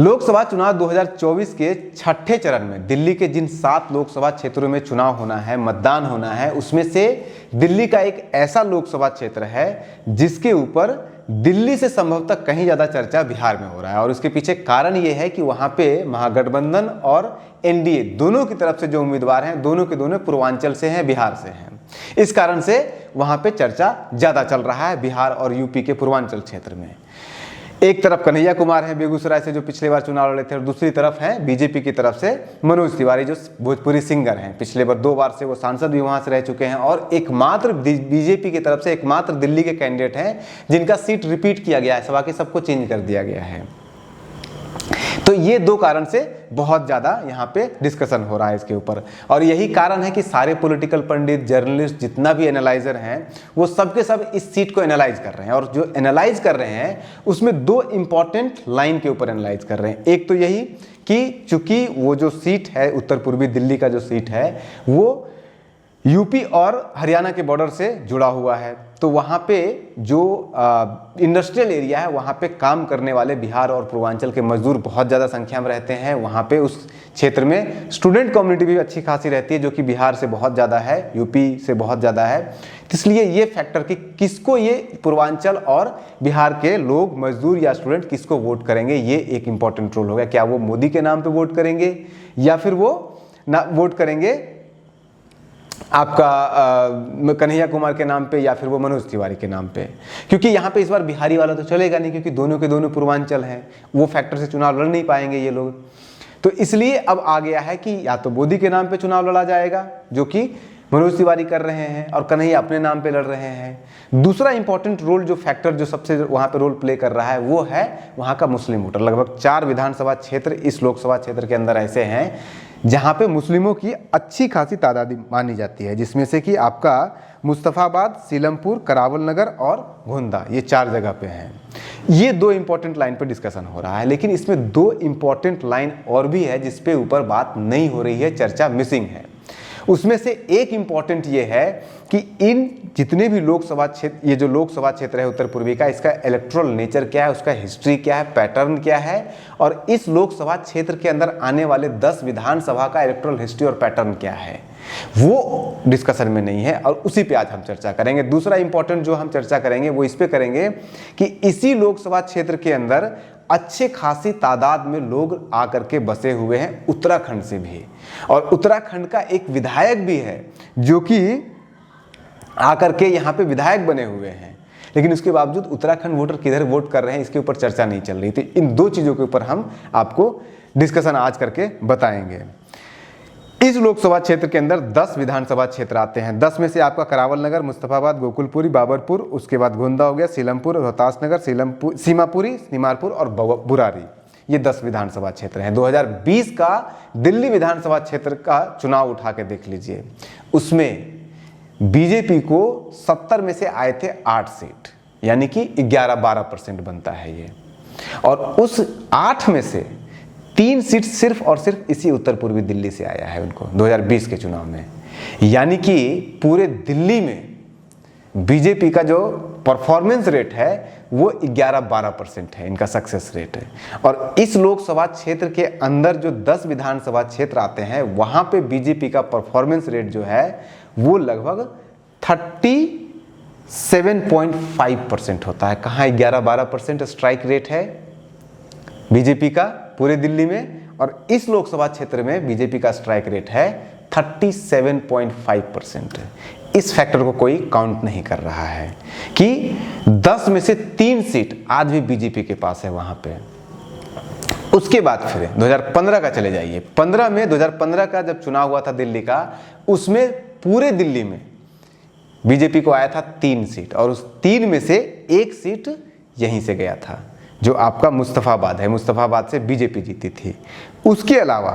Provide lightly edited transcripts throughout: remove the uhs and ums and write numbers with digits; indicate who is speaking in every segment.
Speaker 1: लोकसभा चुनाव 2024 के छठे चरण में दिल्ली के जिन 7 लोकसभा क्षेत्रों में चुनाव होना है, मतदान होना है, उसमें से दिल्ली का एक ऐसा लोकसभा क्षेत्र है जिसके ऊपर दिल्ली से संभवतः कहीं ज्यादा चर्चा बिहार में हो रहा है। और उसके पीछे कारण यह है कि वहां पे महागठबंधन और एनडीए दोनों की तरफ से जो उम्मीदवार हैं, दोनों के दोनों पूर्वांचल से हैं, बिहार से हैं। इस कारण से वहां पे चर्चा ज्यादा चल रहा है बिहार और यूपी के पूर्वांचल क्षेत्र में। एक तरफ कन्हैया कुमार हैं बेगूसराय से, जो पिछले बार चुनाव लड़े थे, और दूसरी तरफ है बीजेपी की तरफ से मनोज तिवारी, जो भोजपुरी सिंगर हैं। पिछले बार 2 बार से वो सांसद भी वहां से रह चुके हैं और एकमात्र बीजेपी की तरफ से एकमात्र दिल्ली के कैंडिडेट हैं जिनका सीट रिपीट किया गया है, बाकी सबको चेंज कर दिया गया है। तो ये 2 कारण से बहुत ज्यादा यहाँ पे डिस्कशन हो रहा है इसके ऊपर। और यही कारण है कि सारे पॉलिटिकल पंडित, जर्नलिस्ट, जितना भी एनालाइजर हैं, वो सब के सब इस सीट को एनालाइज कर रहे हैं। और जो एनालाइज कर रहे हैं उसमें 2 इंपॉर्टेंट लाइन के ऊपर एनालाइज कर रहे हैं। एक तो यही कि चूंकि वो जो सीट है, उत्तर पूर्वी दिल्ली का जो सीट है, वो यूपी और हरियाणा के बॉर्डर से जुड़ा हुआ है, तो वहाँ पे जो इंडस्ट्रियल एरिया है, वहाँ पे काम करने वाले बिहार और पूर्वांचल के मजदूर बहुत ज़्यादा संख्या में रहते हैं। वहाँ पे उस क्षेत्र में स्टूडेंट कम्युनिटी भी अच्छी खासी रहती है, जो कि बिहार से बहुत ज़्यादा है, यूपी से बहुत ज़्यादा है। इसलिए ये फैक्टर कि किसको ये पूर्वांचल और बिहार के लोग, मजदूर या स्टूडेंट किसको वोट करेंगे, ये एक इंपॉर्टेंट रोल होगा। क्या वो मोदी के नाम पर वोट करेंगे या फिर वो ना वोट करेंगे आपका कन्हैया कुमार के नाम पे या फिर वो मनोज तिवारी के नाम पे। क्योंकि यहाँ पे इस बार बिहारी वाला तो चलेगा नहीं, क्योंकि दोनों के दोनों पूर्वांचल हैं, वो फैक्टर से चुनाव लड़ नहीं पाएंगे ये लोग। तो इसलिए अब आ गया है कि या तो मोदी के नाम पे चुनाव लड़ा जाएगा, जो कि मनोज तिवारी कर रहे हैं, और कन्हैया अपने नाम पे लड़ रहे हैं। दूसरा इंपॉर्टेंट रोल, जो फैक्टर जो सबसे वहाँ पे रोल प्ले कर रहा है, वो है वहाँ का मुस्लिम वोटर। लगभग 4 विधानसभा क्षेत्र इस लोकसभा क्षेत्र के अंदर ऐसे हैं जहाँ पे मुस्लिमों की अच्छी खासी तादाद मानी जाती है, जिसमें से कि आपका मुस्तफाबाद, सीलमपुर, करावल नगर और गोंदा, ये 4 जगह पे हैं। ये 2 इंपॉर्टेंट लाइन पे डिस्कशन हो रहा है, लेकिन इसमें 2 इंपॉर्टेंट लाइन और भी है जिसपे ऊपर बात नहीं हो रही है, चर्चा मिसिंग है। उसमें से एक इंपॉर्टेंट ये है कि इन जितने भी लोकसभा क्षेत्र, ये जो लोकसभा क्षेत्र है उत्तर पूर्वी का, इसका इलेक्टोरल नेचर क्या है, उसका हिस्ट्री क्या है, पैटर्न क्या है, और इस लोकसभा क्षेत्र के अंदर आने वाले 10 विधानसभा का इलेक्टोरल हिस्ट्री और पैटर्न क्या है, वो डिस्कशन में नहीं है, और उसी पे आज हम चर्चा करेंगे। दूसरा इंपॉर्टेंट जो हम चर्चा करेंगे वो इस पे करेंगे कि इसी लोकसभा क्षेत्र के अंदर अच्छे खासी तादाद में लोग आकर के बसे हुए हैं उत्तराखंड से भी, और उत्तराखंड का एक विधायक भी है जो कि आकर के यहाँ पे विधायक बने हुए हैं। लेकिन उसके बावजूद उत्तराखंड वोटर किधर वोट कर रहे हैं, इसके ऊपर चर्चा नहीं चल रही थी। इन 2 चीजों के ऊपर हम आपको डिस्कशन आज करके बताएंगे। इस लोकसभा क्षेत्र के अंदर 10 विधानसभा क्षेत्र आते हैं। 10 में से आपका करावल नगर, मुस्तफाबाद, गोकुलपुरी, बाबरपुर, उसके बाद गोंदा हो गया, सीलमपुर, रोहतास नगर, सीमापुरी, निमारपुर और बुरारी, ये 10 विधानसभा क्षेत्र हैं। 2020 का दिल्ली विधानसभा क्षेत्र का चुनाव उठा के देख लीजिए, उसमें बीजेपी को 70 में से आए थे 8 सीट, यानी कि 11-12% बनता है ये। और उस 8 में से 3 सीट सिर्फ और सिर्फ इसी उत्तर पूर्वी दिल्ली से आया है उनको 2020 के चुनाव में। यानी कि पूरे दिल्ली में बीजेपी का जो परफॉर्मेंस रेट है वो 11-12% है, इनका सक्सेस रेट है। और इस लोकसभा क्षेत्र के अंदर जो 10 विधानसभा क्षेत्र आते हैं, वहां पे बीजेपी का परफॉर्मेंस रेट जो है वो लगभग 37.5% होता है। कहाँ 11-12% स्ट्राइक रेट है बीजेपी का पूरे दिल्ली में, और इस लोकसभा क्षेत्र में बीजेपी का स्ट्राइक रेट है 37.5%। इस फैक्टर को कोई काउंट नहीं कर रहा है कि 10 में से 3 सीट आज भी बीजेपी के पास है वहां पे। उसके बाद फिर 2015 का चले जाइए। 2015 का जब चुनाव हुआ था दिल्ली का, उसमें पूरे दिल्ली में बीजेपी को आया था 3 सीट, और उस 3 में से 1 सीट यहीं से गया था, जो आपका मुस्तफाबाद है। मुस्तफाबाद से बीजेपी जीती थी। उसके अलावा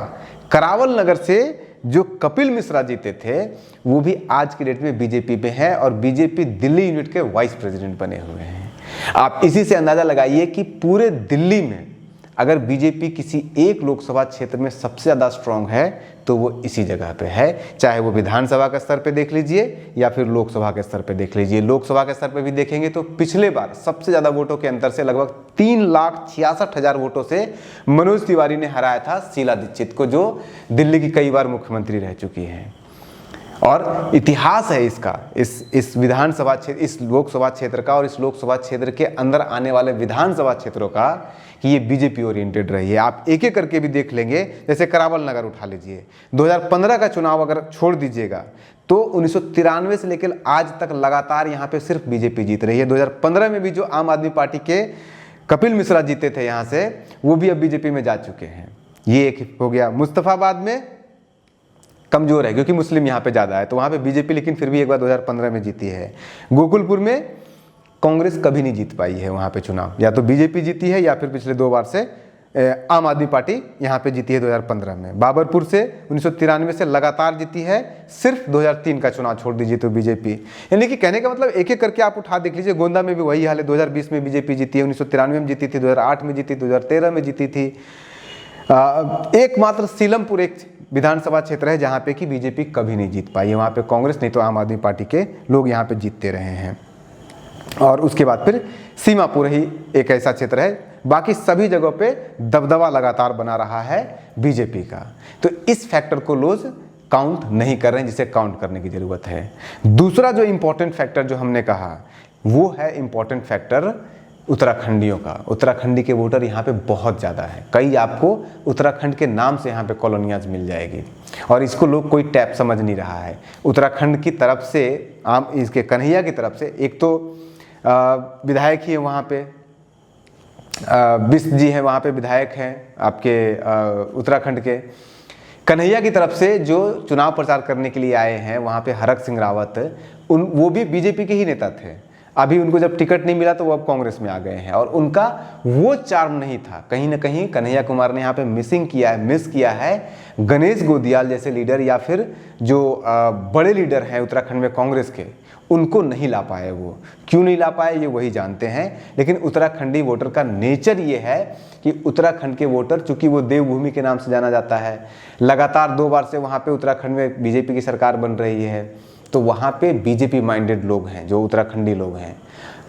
Speaker 1: करावल नगर से जो कपिल मिश्रा जीते थे, वो भी आज की डेट में बीजेपी में है, और बीजेपी दिल्ली यूनिट के वाइस प्रेसिडेंट बने हुए हैं। आप इसी से अंदाजा लगाइए कि पूरे दिल्ली में अगर बीजेपी किसी एक लोकसभा क्षेत्र में सबसे ज़्यादा स्ट्रांग है तो वो इसी जगह पे है, चाहे वो विधानसभा के स्तर पे देख लीजिए या फिर लोकसभा के स्तर पे देख लीजिए। लोकसभा के स्तर पे भी देखेंगे तो पिछले बार सबसे ज़्यादा वोटों के अंतर से लगभग 3,66,000 वोटों से मनोज तिवारी ने हराया था शीला दीक्षित को, जो दिल्ली की कई बार मुख्यमंत्री रह चुकी हैं। और इतिहास है इसका, इस विधानसभा क्षेत्र, इस लोकसभा क्षेत्र का और इस लोकसभा क्षेत्र के अंदर आने वाले विधानसभा क्षेत्रों का, कि ये बीजेपी ओरिएंटेड रही है। आप एक एक करके भी देख लेंगे, जैसे करावल नगर उठा लीजिए, 2015 का चुनाव अगर छोड़ दीजिएगा तो 1993 से लेकर आज तक लगातार यहाँ पे सिर्फ बीजेपी जीत रही है। 2015 में भी जो आम आदमी पार्टी के कपिल मिश्रा जीते थे यहाँ से, वो भी अब बीजेपी में जा चुके हैं। ये एक हो गया। मुस्तफाबाद में कमजोर है क्योंकि मुस्लिम यहाँ पे ज़्यादा है, तो वहाँ पे बीजेपी लेकिन फिर भी एक बार 2015 में जीती है। गोकुलपुर में कांग्रेस कभी नहीं जीत पाई है वहाँ पे चुनाव, या तो बीजेपी जीती है या फिर पिछले 2 बार से आम आदमी पार्टी यहाँ पे जीती है 2015 में। बाबरपुर से 1993 से लगातार जीती है, सिर्फ 2003 का चुनाव छोड़ दीजिए तो बीजेपी। यानी कि कहने का मतलब एक एक करके आप उठा देख लीजिए। गोंदा में भी वही हाल है, 2020 में बीजेपी जीती है, 1993 में जीती थी, 2008 में जीती, 2013 में जीती थी। एकमात्र सीलमपुर एक विधानसभा क्षेत्र है जहाँ पे कि बीजेपी कभी नहीं जीत पाई है, वहाँ पे कांग्रेस नहीं तो आम आदमी पार्टी के लोग यहाँ पे जीतते रहे हैं। और उसके बाद फिर सीमापुर ही एक ऐसा क्षेत्र है, बाकी सभी जगहों पे दबदबा लगातार बना रहा है बीजेपी का। तो इस फैक्टर को लोग काउंट नहीं कर रहे हैं, जिसे काउंट करने की ज़रूरत है। दूसरा जो इम्पोर्टेंट फैक्टर जो हमने कहा वो है इम्पोर्टेंट फैक्टर उत्तराखंडियों का। उत्तराखंडी के वोटर यहाँ पे बहुत ज़्यादा है, कई आपको उत्तराखंड के नाम से यहाँ पे कॉलोनियाज मिल जाएगी, और इसको लोग कोई टैप समझ नहीं रहा है। उत्तराखंड की तरफ से आम इसके कन्हैया की तरफ से एक तो विधायक ही है वहाँ पे, बिष्ट जी हैं वहाँ पे विधायक हैं आपके उत्तराखंड के। कन्हैया की तरफ से जो चुनाव प्रचार करने के लिए आए हैं वहाँ पे हरक सिंह रावत, वो भी बीजेपी के ही नेता थे। अभी उनको जब टिकट नहीं मिला तो वो अब कांग्रेस में आ गए हैं, और उनका वो चार्म नहीं था। कहीं ना कहीं कन्हैया कुमार ने यहाँ पे मिस किया है गणेश गोदियाल जैसे लीडर, या फिर जो बड़े लीडर हैं उत्तराखंड में कांग्रेस के, उनको नहीं ला पाए। वो क्यों नहीं ला पाए ये वही जानते हैं। लेकिन उत्तराखंडी वोटर का नेचर ये है कि उत्तराखंड के वोटर, चूंकि वो देवभूमि के नाम से जाना जाता है, लगातार 2 बार से वहाँ पे उत्तराखंड में बीजेपी की सरकार बन रही है, तो वहाँ पे बीजेपी माइंडेड लोग हैं जो उत्तराखंडी लोग हैं।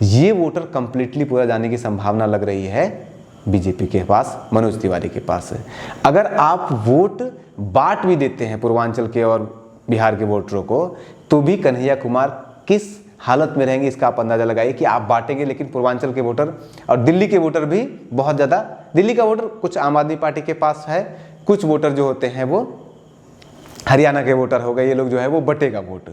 Speaker 1: ये वोटर कंप्लीटली पूरा जाने की संभावना लग रही है बीजेपी के पास, मनोज तिवारी के पास। अगर आप वोट बांट भी देते हैं पूर्वांचल के और बिहार के वोटरों को, तो भी कन्हैया कुमार किस हालत में रहेंगे इसका आप अंदाजा लगाइए कि आप बांटेंगे। लेकिन पूर्वांचल के वोटर और दिल्ली के वोटर भी बहुत ज़्यादा, दिल्ली का वोटर कुछ आम आदमी पार्टी के पास है, कुछ वोटर जो होते हैं वो हरियाणा के वोटर हो गए, ये लोग जो है वो बटेगा वोट।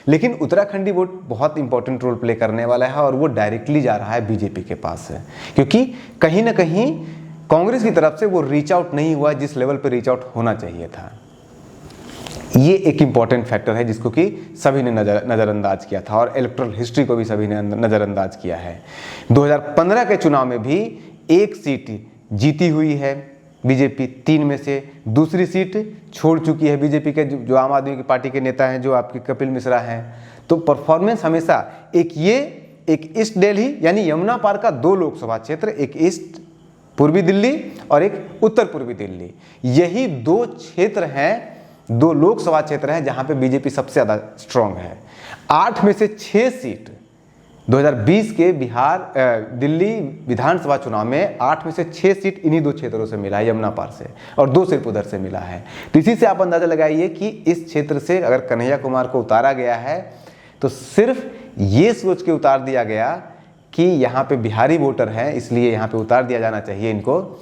Speaker 1: लेकिन उत्तराखंडी वोट बहुत इंपॉर्टेंट रोल प्ले करने वाला है, और वो डायरेक्टली जा रहा है बीजेपी के पास है, क्योंकि कहीं ना कहीं कांग्रेस की तरफ से वो रीच आउट नहीं हुआ जिस लेवल पर रीच आउट होना चाहिए था। ये एक इम्पॉर्टेंट फैक्टर है जिसको कि सभी ने नज़रअंदाज किया था, और इलेक्टोरल हिस्ट्री को भी सभी ने नज़रअंदाज किया है। 2015 के चुनाव में भी एक सीट जीती हुई है बीजेपी, 3 में से दूसरी सीट छोड़ चुकी है बीजेपी के जो आम आदमी की पार्टी के नेता हैं, जो आपके कपिल मिश्रा हैं। तो परफॉर्मेंस हमेशा एक ईस्ट दिल्ली यानी यमुना पार का 2 लोकसभा क्षेत्र, एक ईस्ट पूर्वी दिल्ली और एक उत्तर पूर्वी दिल्ली, यही 2 क्षेत्र हैं, 2 लोकसभा क्षेत्र हैं जहां पे बीजेपी सबसे ज़्यादा स्ट्रांग है। 8 में से 6 सीट 2020 के दिल्ली विधानसभा चुनाव में 8 में से 6 सीट इन्हीं 2 क्षेत्रों से मिला है, यमुना पार से, और 2 सिर्फ उधर से मिला है। तो इसी से आप अंदाजा लगाइए कि इस क्षेत्र से अगर कन्हैया कुमार को उतारा गया है तो सिर्फ ये सोच के उतार दिया गया कि यहाँ पे बिहारी वोटर हैं इसलिए यहाँ पे उतार दिया जाना चाहिए इनको।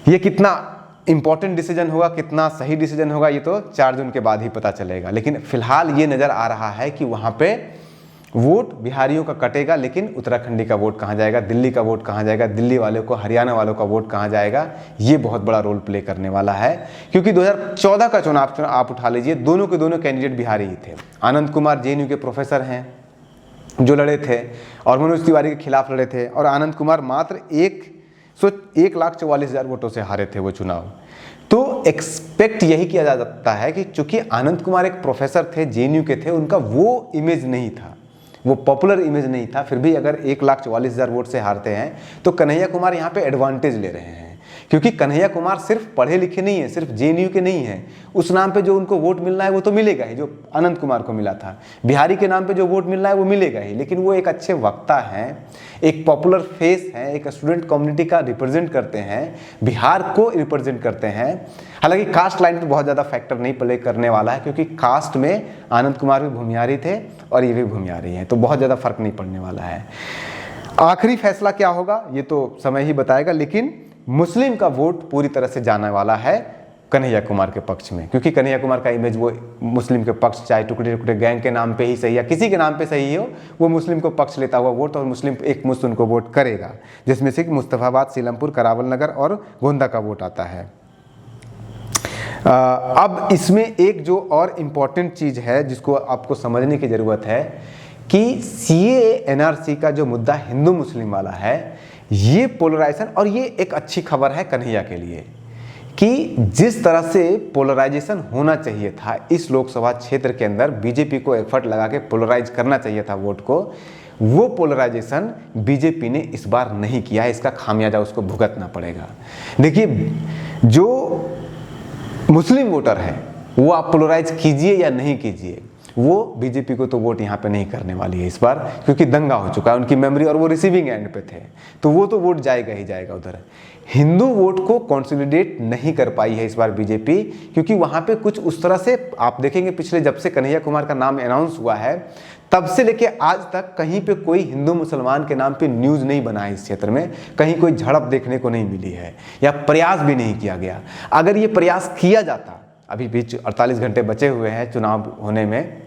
Speaker 1: ये कितना इंपॉर्टेंट डिसीजन होगा, कितना सही डिसीजन होगा, ये तो 4 जून के बाद ही पता चलेगा। लेकिन फिलहाल ये नज़र आ रहा है कि वहाँ पे वोट बिहारियों का कटेगा, लेकिन उत्तराखंडी का वोट कहाँ जाएगा, दिल्ली का वोट कहाँ जाएगा, दिल्ली वालों को, हरियाणा वालों का वोट कहाँ जाएगा, ये बहुत बड़ा रोल प्ले करने वाला है। क्योंकि 2014 का चुनाव आप उठा लीजिए, दोनों के दोनों कैंडिडेट बिहारी ही थे। आनंद कुमार JNU के प्रोफेसर हैं जो लड़े थे और मनोज तिवारी के खिलाफ लड़े थे, और आनंद कुमार मात्र 1,44,000 वोटों से हारे थे वो चुनाव। तो एक्सपेक्ट यही किया जा सकता है कि चूंकि आनंद कुमार एक प्रोफेसर थे, JNU के थे, उनका वो इमेज नहीं था, वो पॉपुलर इमेज नहीं था, फिर भी अगर 1,44,000 वोट से हारते हैं तो कन्हैया कुमार यहाँ पे एडवांटेज ले रहे हैं। क्योंकि कन्हैया कुमार सिर्फ पढ़े लिखे नहीं है, सिर्फ जेएनयू के नहीं है। उस नाम पे जो उनको वोट मिलना है वो तो मिलेगा ही, जो अनंत कुमार को मिला था। बिहारी के नाम पे जो वोट मिलना है वो मिलेगा ही, लेकिन वो एक अच्छे वक्ता हैं, एक पॉपुलर फेस हैं, एक स्टूडेंट कम्युनिटी का रिप्रेजेंट करते हैं, बिहार को रिप्रेजेंट करते हैं। हालांकि कास्ट लाइन पे बहुत ज़्यादा फैक्टर नहीं प्ले करने वाला है, क्योंकि कास्ट में आनंद कुमार भी भूमिहारी थे और ये भी भूमिहारी हैं, तो बहुत ज़्यादा फर्क नहीं पड़ने वाला है। आखिरी फैसला क्या होगा ये तो समय ही बताएगा, लेकिन मुस्लिम का वोट पूरी तरह से जाने वाला है कन्हैया कुमार के पक्ष में, क्योंकि कन्हैया कुमार का इमेज वो मुस्लिम के पक्ष, चाहे टुकड़े टुकड़े गैंग के नाम पे ही सही या किसी के नाम पे सही हो, वो मुस्लिम को पक्ष लेता हुआ वोट, और मुस्लिम एक मुस्त उनको वोट करेगा, जिसमें से मुस्तफाबाद, सीलमपुर, करावल नगर और गोंदा का वोट आता है। अब इसमें एक जो और इम्पॉर्टेंट चीज़ है जिसको आपको समझने की ज़रूरत है कि सीएए एनआरसी का जो मुद्दा हिंदू मुस्लिम वाला है, ये पोलराइजेशन, और ये एक अच्छी खबर है कन्हैया के लिए कि जिस तरह से पोलराइजेशन होना चाहिए था इस लोकसभा क्षेत्र के अंदर, बीजेपी को एफर्ट लगा के पोलराइज करना चाहिए था वोट को, वो पोलराइजेशन बीजेपी ने इस बार नहीं किया है। इसका खामियाजा उसको भुगतना पड़ेगा। देखिए, जो मुस्लिम वोटर है वो आप पोलराइज कीजिए या नहीं कीजिए, वो बीजेपी को तो वोट यहाँ पे नहीं करने वाली है इस बार, क्योंकि दंगा हो चुका है उनकी मेमोरी, और वो रिसीविंग एंड पे थे, तो वो तो वोट जाएगा ही जाएगा उधर। हिंदू वोट को कंसोलिडेट नहीं कर पाई है इस बार बीजेपी, क्योंकि वहाँ पे कुछ उस तरह से आप देखेंगे, पिछले जब से कन्हैया कुमार का नाम अनाउंस हुआ है तब से लेके आज तक कहीं पे कोई हिंदू मुसलमान के नाम पे न्यूज़ नहीं बना है इस क्षेत्र में, कहीं कोई झड़प देखने को नहीं मिली है, या प्रयास भी नहीं किया गया। अगर ये प्रयास किया जाता, अभी बीच 48 घंटे बचे हुए हैं चुनाव होने में,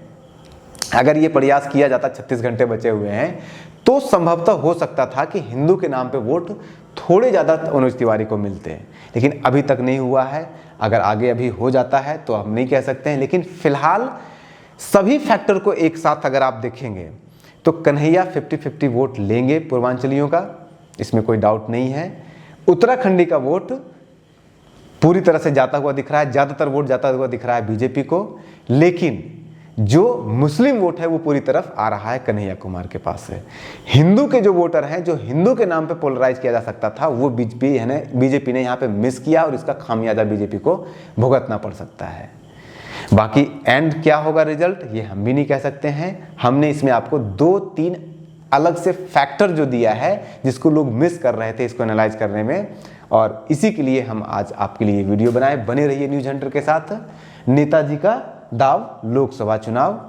Speaker 1: अगर ये प्रयास किया जाता, 36 घंटे बचे हुए हैं, तो संभवतः हो सकता था कि हिंदू के नाम पे वोट थोड़े ज़्यादा मनोज तिवारी को मिलते हैं, लेकिन अभी तक नहीं हुआ है। अगर आगे अभी हो जाता है तो हम नहीं कह सकते हैं, लेकिन फिलहाल सभी फैक्टर को एक साथ अगर आप देखेंगे तो कन्हैया 50-50 वोट लेंगे पूर्वांचलियों का, इसमें कोई डाउट नहीं है। उत्तराखंडी का वोट पूरी तरह से जाता हुआ दिख रहा है, ज़्यादातर वोट जाता हुआ दिख रहा है बीजेपी को, लेकिन जो मुस्लिम वोट है वो पूरी तरफ आ रहा है कन्हैया कुमार के पास से। हिंदू के जो वोटर हैं, जो हिंदू के नाम पे पोलराइज किया जा सकता था, वो बीजेपी ने यहाँ पे मिस किया, और इसका खामियाजा बीजेपी को भुगतना पड़ सकता है। बाकी एंड क्या होगा रिजल्ट, ये हम भी नहीं कह सकते हैं। हमने इसमें आपको 2-3 अलग से फैक्टर जो दिया है जिसको लोग मिस कर रहे थे इसको एनालाइज करने में, और इसी के लिए हम आज आपके लिए वीडियो बनाए। बने रहिए न्यूज हंटर के साथ। नेताजी का दाव लोकसभा चुनाव।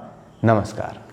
Speaker 1: नमस्कार।